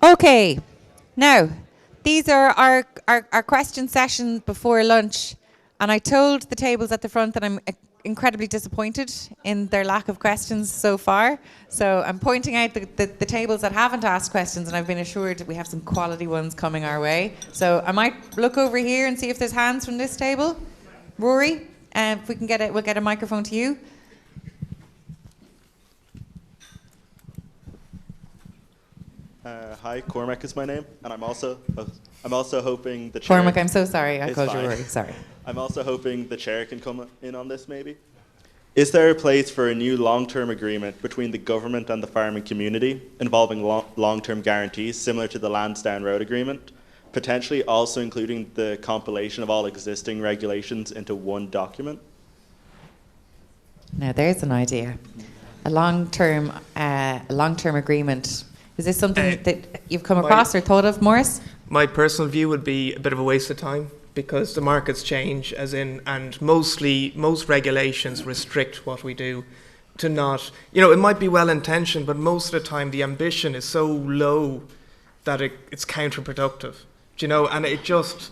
Okay, now these are our question session before lunch, and I told the tables at the front that I'm incredibly disappointed in their lack of questions so far. So I'm pointing out the tables that haven't asked questions, and I've been assured that we have some quality ones coming our way. So I might look over here and see if there's hands from this table. Rory, if we can get it, we'll get a microphone to you. Hi, Cormac is my name, and I'm also hoping the chair. Cormac, I'm so sorry. I called you fine. Rory. Sorry. I'm also hoping the chair can come in on this, maybe. Is there a place for a new long-term agreement between the government and the farming community involving long-term guarantees, similar to the Lansdowne Road Agreement, potentially also including the compilation of all existing regulations into one document? Now, there's an idea. A long-term agreement. Is this something that you've come across or thought of, Maurice? My personal view would be a bit of a waste of time because the markets change, and most regulations restrict what we do to not, it might be well intentioned, but most of the time the ambition is so low that it's counterproductive, and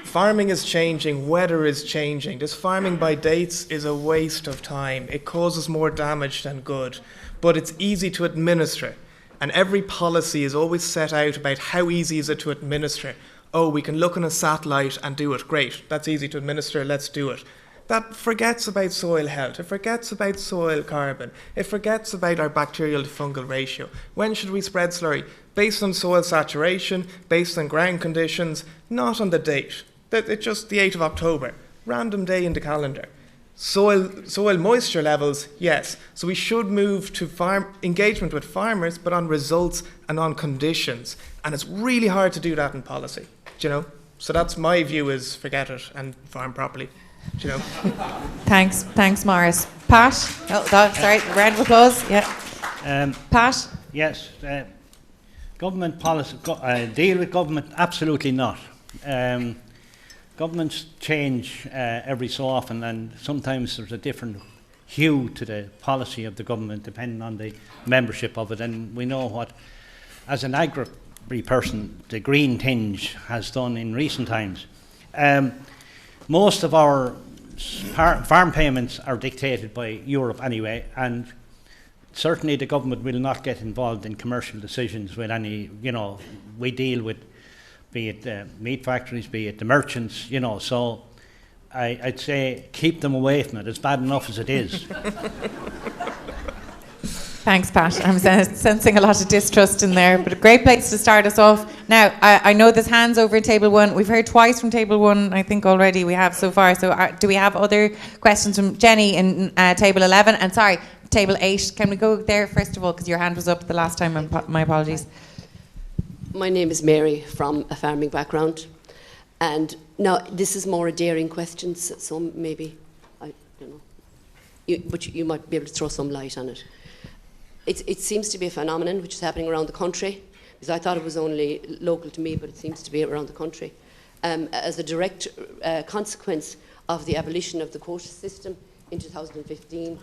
farming is changing, weather is changing. This farming by dates is a waste of time. It causes more damage than good, but it's easy to administer. And every policy is always set out about how easy is it to administer. Oh, we can look on a satellite and do it. Great, that's easy to administer, let's do it. That forgets about soil health, it forgets about soil carbon, it forgets about our bacterial to fungal ratio. When should we spread slurry? Based on soil saturation, based on ground conditions, not on the date. It's just the 8th of October, random day in the calendar. Soil moisture levels, yes. So we should move to engagement with farmers, but on results and on conditions. And it's really hard to do that in policy, So that's my view: is forget it and farm properly, Thanks, Maurice. Pat? Sorry, round of applause. Yeah. Pat? Yes. Government policy, deal with government? Absolutely not. Governments change every so often, and sometimes there's a different hue to the policy of the government depending on the membership of it. And we know what, as an agri person, the green tinge has done in recent times. Most of our farm payments are dictated by Europe anyway, and certainly the government will not get involved in commercial decisions with any, we deal with, be it meat factories, be it the merchants, so I'd say keep them away from it. It's bad enough as it is. Thanks, Pat. I'm sensing a lot of distrust in there, but a great place to start us off. Now, I know there's hands over in table one. We've heard twice from table one, I think already we have so far. So do we have other questions from Jenny in table 11? And sorry, table 8. Can we go there first of all, because your hand was up the last time, my apologies. My name is Mary, from a farming background, and now this is more a dairying question, so maybe, I don't know, but you might be able to throw some light on it. It seems to be a phenomenon which is happening around the country, because I thought it was only local to me, but it seems to be around the country, as a direct consequence of the abolition of the quota system in 2015,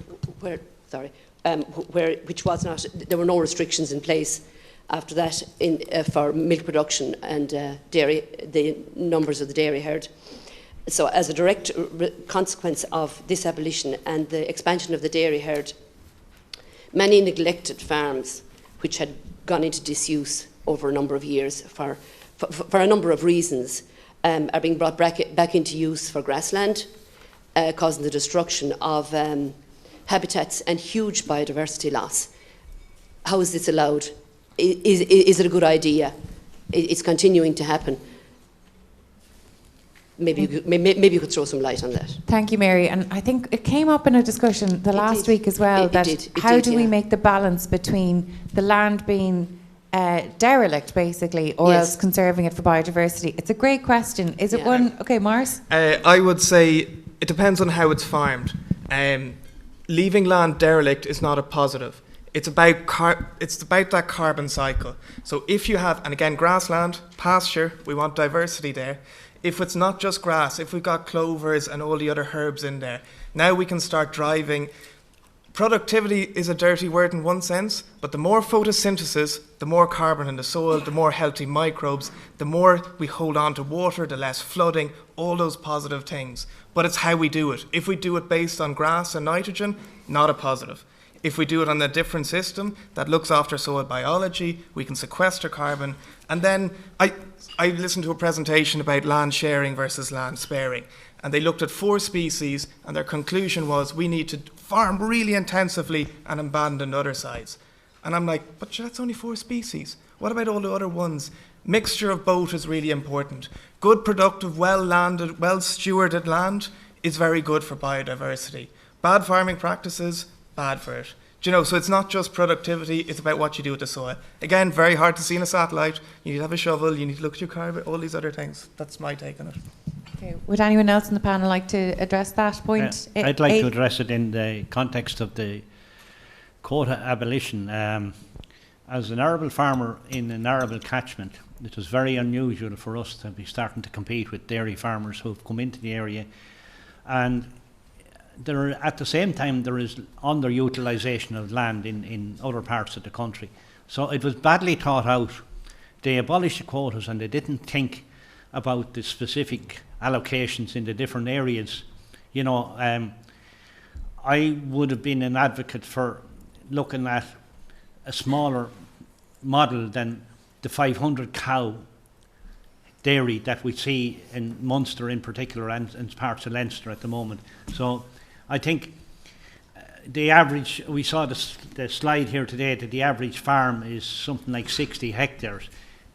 which was not, there were no restrictions in place after that for milk production and dairy, the numbers of the dairy herd. So as a direct consequence of this abolition and the expansion of the dairy herd, many neglected farms which had gone into disuse over a number of years for a number of reasons are being brought back into use for grassland, causing the destruction of habitats and huge biodiversity loss. How is this allowed? Is it a good idea? It's continuing to happen. Maybe you could throw some light on that. Thank you, Mary. And I think it came up in a discussion last week as well, how do we make the balance between the land being derelict, basically, or else conserving it for biodiversity? It's a great question. Is it one? Okay, Maurice? I would say it depends on how it's farmed. Leaving land derelict is not a positive. It's about that carbon cycle. So if you have, and again, grassland, pasture, we want diversity there. If it's not just grass, if we've got clovers and all the other herbs in there, now we can start driving productivity is a dirty word in one sense, but the more photosynthesis, the more carbon in the soil, the more healthy microbes, the more we hold on to water, the less flooding, all those positive things. But it's how we do it. If we do it based on grass and nitrogen, not a positive. If we do it on a different system that looks after soil biology, we can sequester carbon. And then I listened to a presentation about land sharing versus land sparing. And they looked at 4 species, and their conclusion was we need to farm really intensively and abandon other sides. And I'm like, but that's only 4 species. What about all the other ones? Mixture of both is really important. Good, productive, well-landed, well-stewarded land is very good for biodiversity. Bad farming practices, bad for it. Do you know, so it's not just productivity, it's about what you do with the soil. Again, very hard to see in a satellite. You need to have a shovel, you need to look at your carbon, all these other things. That's my take on it. Okay. Would anyone else in the panel like to address that point? I'd like to address it in the context of the quota abolition. As an arable farmer in an arable catchment, it was very unusual for us to be starting to compete with dairy farmers who have come into the area. And at the same time, there is underutilisation of land in other parts of the country. So it was badly thought out. They abolished the quotas and they didn't think about the specific allocations in the different areas. You know, I would have been an advocate for looking at a smaller model than the 500 cow dairy that we see in Munster in particular and parts of Leinster at the moment. So I think the average, we saw the slide here today that the average farm is something like 60 hectares.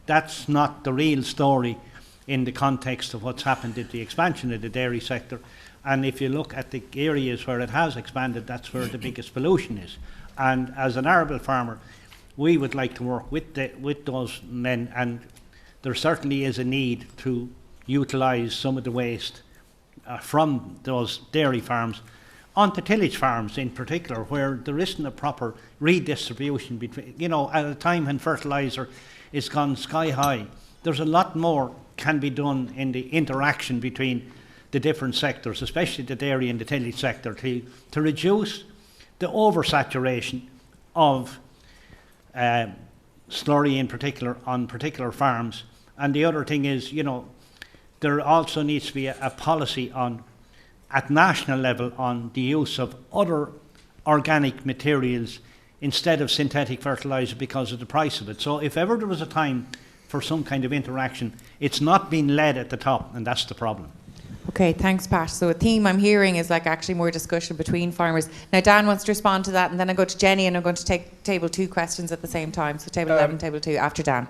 That's not the real story in the context of what's happened in the expansion of the dairy sector. And if you look at the areas where it has expanded, that's where the biggest pollution is. And as an arable farmer, we would like to work with those men, and there certainly is a need to utilise some of the waste from those dairy farms onto tillage farms in particular, where there isn't a proper redistribution between, you know, at a time when fertiliser is gone sky high. There's a lot more can be done in the interaction between the different sectors, especially the dairy and the tillage sector, to reduce the oversaturation of slurry in particular on particular farms. And the other thing is, you know, there also needs to be a policy at national level on the use of other organic materials instead of synthetic fertiliser because of the price of it. So if ever there was a time for some kind of interaction, it's not being led at the top, and that's the problem. Okay, thanks, Pat. So a theme I'm hearing is like actually more discussion between farmers. Now Dan wants to respond to that, and then I go to Jenny, and I'm going to take table 2 questions at the same time. So table 11, table 2, after Dan.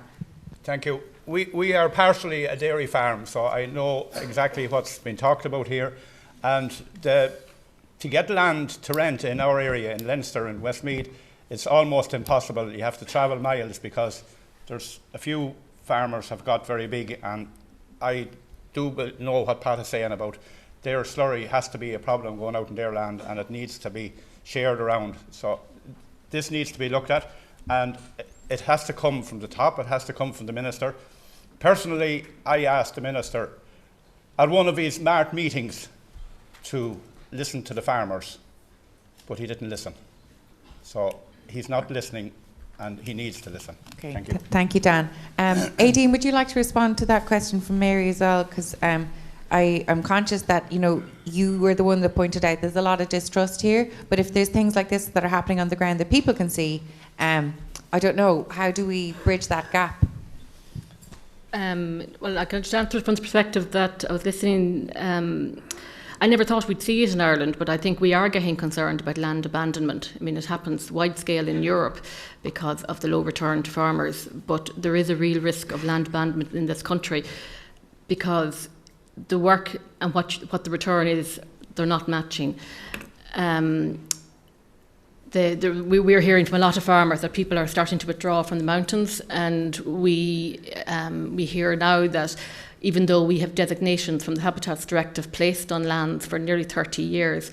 Thank you. We are partially a dairy farm, so I know exactly what's been talked about here. And to get land to rent in our area, in Leinster and Westmeath, it's almost impossible. You have to travel miles because there's a few farmers have got very big, and I do know what Pat is saying about their slurry has to be a problem going out in their land, and it needs to be shared around. So this needs to be looked at, and it has to come from the top. It has to come from the minister. Personally, I asked the minister at one of his Mart meetings to listen to the farmers, but he didn't listen. So he's not listening, and he needs to listen. Okay, thank you. Thank you, Dan. Aideen, would you like to respond to that question from Mary as well? Because I'm conscious that, you know, you were the one that pointed out there's a lot of distrust here, but if there's things like this that are happening on the ground that people can see, I don't know, how do we bridge that gap? Well, I can just answer from the perspective that I was listening. I never thought we'd see it in Ireland, but I think we are getting concerned about land abandonment. I mean, it happens wide scale in Europe because of the low return to farmers, but there is a real risk of land abandonment in this country because the work and what the return is, they're not matching. We're hearing from a lot of farmers that people are starting to withdraw from the mountains, and we hear now that even though we have designations from the Habitats Directive placed on lands for nearly 30 years,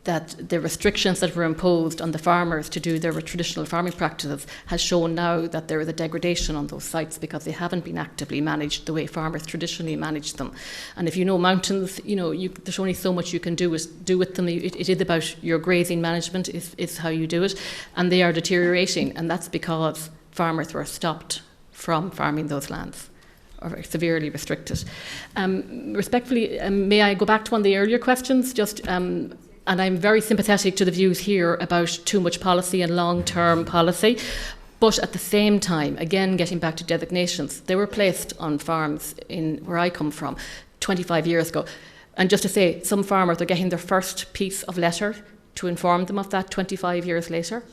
that the restrictions that were imposed on the farmers to do their traditional farming practices has shown now that there is a degradation on those sites because they haven't been actively managed the way farmers traditionally managed them. And if you know mountains, there's only so much you can do with them. It is about your grazing management is how you do it, and they are deteriorating, and that's because farmers were stopped from farming those lands, or severely restricted. Respectfully, may I go back to one of the earlier questions? And I'm very sympathetic to the views here about too much policy and long-term policy. But at the same time, again, getting back to designations, they were placed on farms in where I come from 25 years ago. And just to say, some farmers are getting their first piece of letter to inform them of that 25 years later.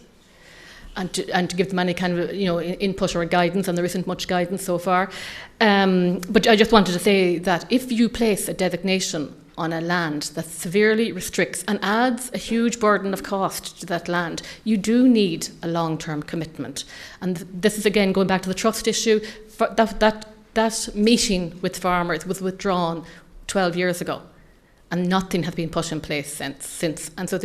And to give them any kind of input or guidance, and there isn't much guidance so far. But I just wanted to say that if you place a designation on a land that severely restricts and adds a huge burden of cost to that land, you do need a long-term commitment. And this is again going back to the trust issue. That meeting with farmers was withdrawn 12 years ago, and nothing has been put in place since. And so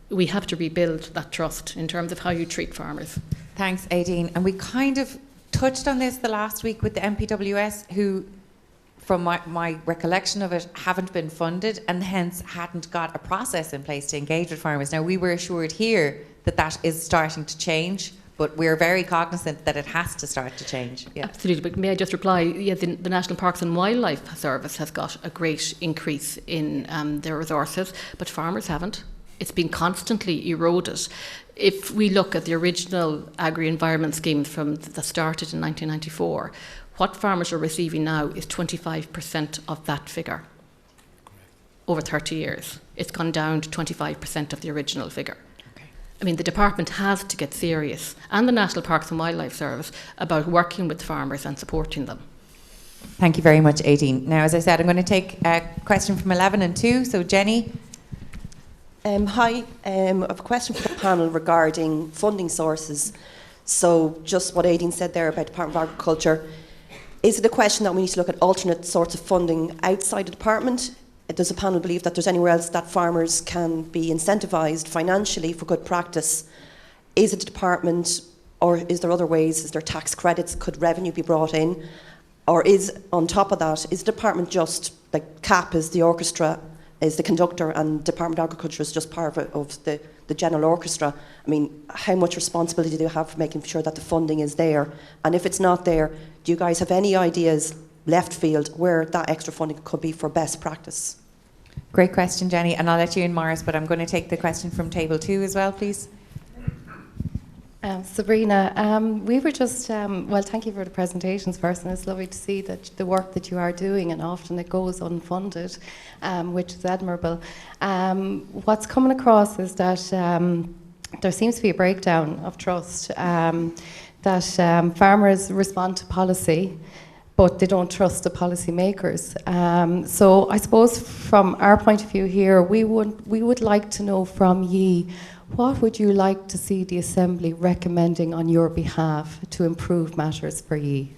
we have to rebuild that trust in terms of how you treat farmers. Thanks, Aideen. And we kind of touched on this the last week with the MPWS, who, from my recollection of it, haven't been funded and hence hadn't got a process in place to engage with farmers. Now, we were assured here that is starting to change, but we're very cognizant that it has to start to change. Yeah. Absolutely, but may I just reply? Yeah, the National Parks and Wildlife Service has got a great increase in their resources, but farmers haven't. It's been constantly eroded. If we look at the original agri-environment schemes that started in 1994, what farmers are receiving now is 25% of that figure over 30 years. It's gone down to 25% of the original figure. Okay. I mean, the department has to get serious, and the National Parks and Wildlife Service, about working with farmers and supporting them. Thank you very much, Aideen. Now, as I said, I'm going to take a question from 11 and 2. So, Jenny. Hi, I have a question for the panel regarding funding sources. So just what Aideen said there about Department of Agriculture, is it a question that we need to look at alternate sorts of funding outside the department? Does the panel believe that there's anywhere else that farmers can be incentivised financially for good practice? Is it the department, or is there other ways? Is there tax credits? Could revenue be brought in? Or is, on top of that, is the department just, like CAP is the orchestra, is the conductor, and Department of Agriculture is just part of the general orchestra? I mean, how much responsibility do you have for making sure that the funding is there? And if it's not there, do you guys have any ideas, left field, where that extra funding could be for best practice? Great question, Jenny, and I'll let you in, Morris, but I'm going to take the question from table 2 as well, please. Sabrina, we were just, well, thank you for the presentations first, and it's lovely to see that the work that you are doing, and often it goes unfunded, which is admirable. What's coming across is that there seems to be a breakdown of trust, that farmers respond to policy, but they don't trust the policy makers. So I suppose from our point of view here, we would like to know from ye, what would you like to see the Assembly recommending on your behalf to improve matters for ye?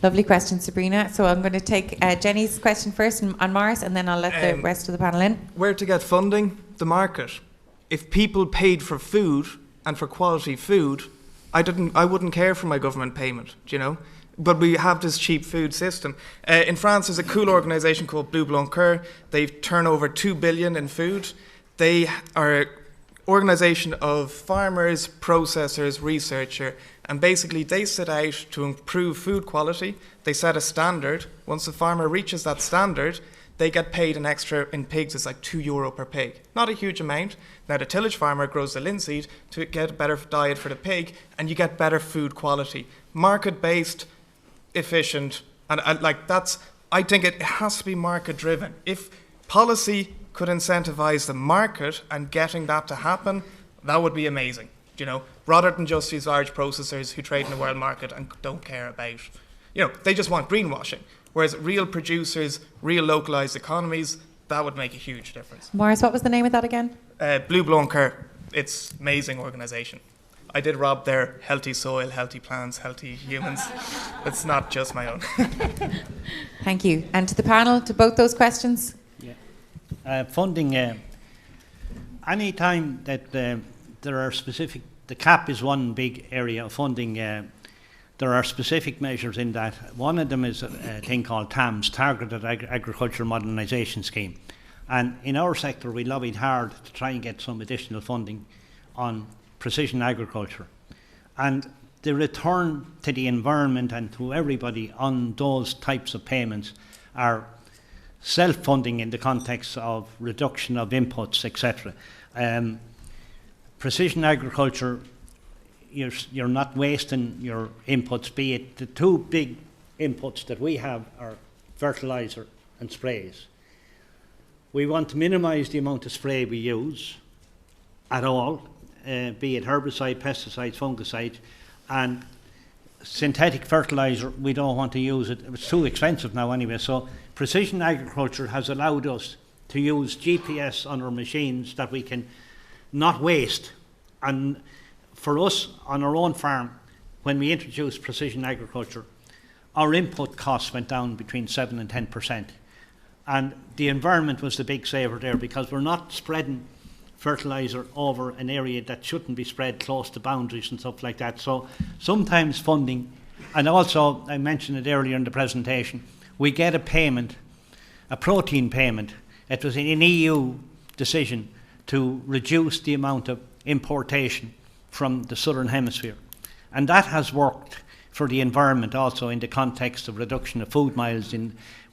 Lovely question, Sabrina. So I'm going to take Jenny's question first on Morris, and then I'll let the rest of the panel in. Where to get funding? The market. If people paid for food and for quality food, I wouldn't care for my government payment, do you know? But we have this cheap food system. In France, there's a cool organisation called Bleu Blanc Coeur. They turn over 2 billion in food. They are organisation of farmers, processors, researcher, and basically they set out to improve food quality. They set a standard. Once the farmer reaches that standard, they get paid an extra. In pigs, it's like €2 per pig. Not a huge amount. Now the tillage farmer grows the linseed to get a better diet for the pig, and you get better food quality. Market-based, efficient, and like that's, I think it has to be market-driven. If policy could incentivize the market and getting that to happen, that would be amazing, you know, rather than just these large processors who trade in the world market and don't care about, you know, they just want greenwashing. Whereas real producers, real localized economies, that would make a huge difference. Morris, what was the name of that again? Bleu Blanc Coeur. It's an amazing organisation. I did rob their healthy soil, healthy plants, healthy humans. It's not just my own. Thank you. And to the panel, to both those questions? Funding, any time that there are specific, the CAP is one big area of funding. There are specific measures in that. One of them is a thing called TAMS, Targeted Agricultural Modernisation Scheme. And in our sector, we lobbied hard to try and get some additional funding on precision agriculture. And the return to the environment and to everybody on those types of payments are self-funding in the context of reduction of inputs, etc. Precision agriculture, you're not wasting your inputs, be it the two big inputs that we have are fertiliser and sprays. We want to minimise the amount of spray we use at all, be it herbicide, pesticides, fungicides, and synthetic fertiliser, we don't want to use it. It's too expensive now anyway. So precision agriculture has allowed us to use GPS on our machines that we can not waste. And for us on our own farm, when we introduced precision agriculture, our input costs went down between 7 and 10%. And the environment was the big saver there, because we're not spreading fertiliser over an area that shouldn't be spread close to boundaries and stuff like that. So sometimes funding, and also I mentioned it earlier in the presentation, we get a payment, a protein payment. It was an EU decision to reduce the amount of importation from the southern hemisphere. And that has worked for the environment also in the context of reduction of food miles.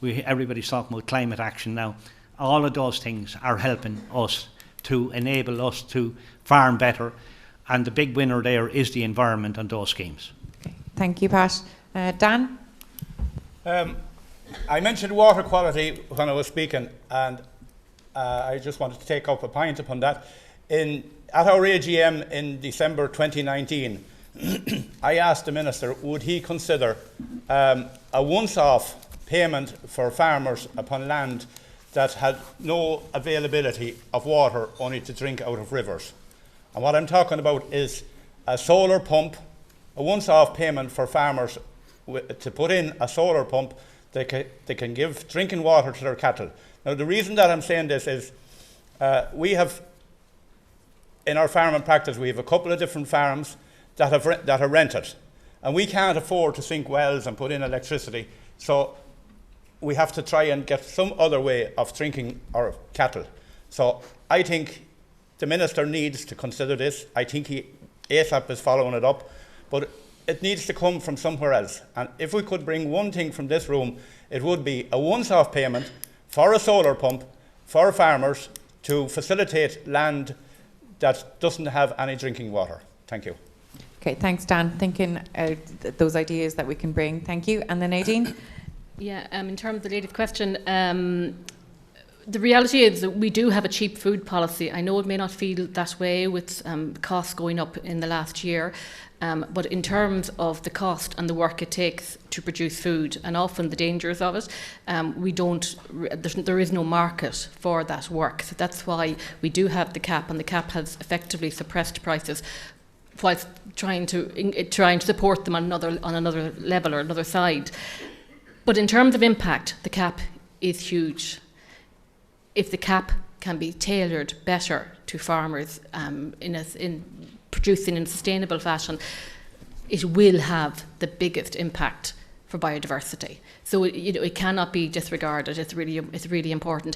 Everybody's talking about climate action now. All of those things are helping us to enable us to farm better, and the big winner there is the environment and those schemes. Okay. Thank you, Pat. Dan? I mentioned water quality when I was speaking, and I just wanted to take up a point upon that. At our AGM in December 2019, I asked the Minister, would he consider a once-off payment for farmers upon land that had no availability of water, only to drink out of rivers. And what I'm talking about is a solar pump, a once-off payment for farmers to put in a solar pump they can give drinking water to their cattle. Now, the reason that I'm saying this is we have, in our farming practice, we have a couple of different farms that are rented, and we can't afford to sink wells and put in electricity, so we have to try and get some other way of drinking our cattle. So I think the Minister needs to consider this. I think ASAP is following it up, but it needs to come from somewhere else. And if we could bring one thing from this room, it would be a once-off payment for a solar pump for farmers to facilitate land that doesn't have any drinking water. Thank you. Okay, thanks, Dan. Thinking those ideas that we can bring. Thank you. And then Nadine? Yeah, in terms of the latest question, the reality is that we do have a cheap food policy. I know it may not feel that way with costs going up in the last year, but in terms of the cost and the work it takes to produce food, and often the dangers of it, there is no market for that work. So that's why we do have the CAP, and the CAP has effectively suppressed prices whilst trying to support them on another level or another side. But in terms of impact, the CAP is huge. If the CAP can be tailored better to farmers in producing in a sustainable fashion, it will have the biggest impact for biodiversity. So it cannot be disregarded. It's really important.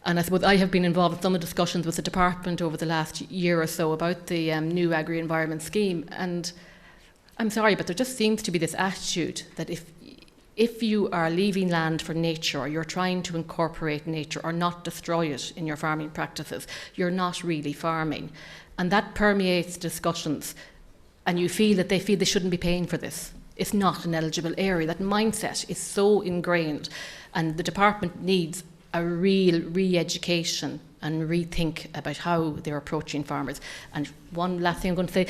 And I suppose I have been involved in some of the discussions with the department over the last year or so about the new agri-environment scheme. And I'm sorry, but there just seems to be this attitude that if you are leaving land for nature, or you're trying to incorporate nature or not destroy it in your farming practices, you're not really farming. And that permeates discussions, and you feel that they shouldn't be paying for this. It's not an eligible area. That mindset is so ingrained, and the department needs a real re-education and rethink about how they're approaching farmers. And one last thing I'm going to say,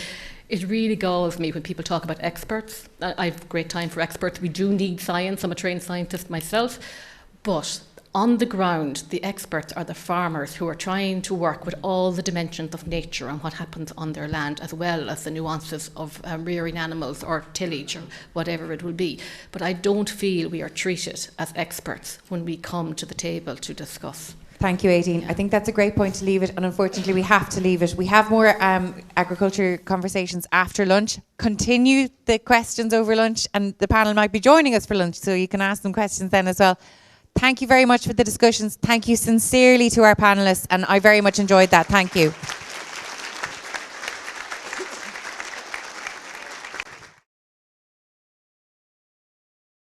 it really galls me when people talk about experts. I have great time for experts. We do need science. I'm a trained scientist myself. But on the ground, the experts are the farmers who are trying to work with all the dimensions of nature and what happens on their land, as well as the nuances of rearing animals or tillage or whatever it will be. But I don't feel we are treated as experts when we come to the table to discuss. Thank you, Aideen. I think that's a great point to leave it, and unfortunately we have to leave it. We have more agriculture conversations after lunch. Continue the questions over lunch, and the panel might be joining us for lunch, so you can ask them questions then as well. Thank you very much for the discussions. Thank you sincerely to our panellists, and I very much enjoyed that. Thank you.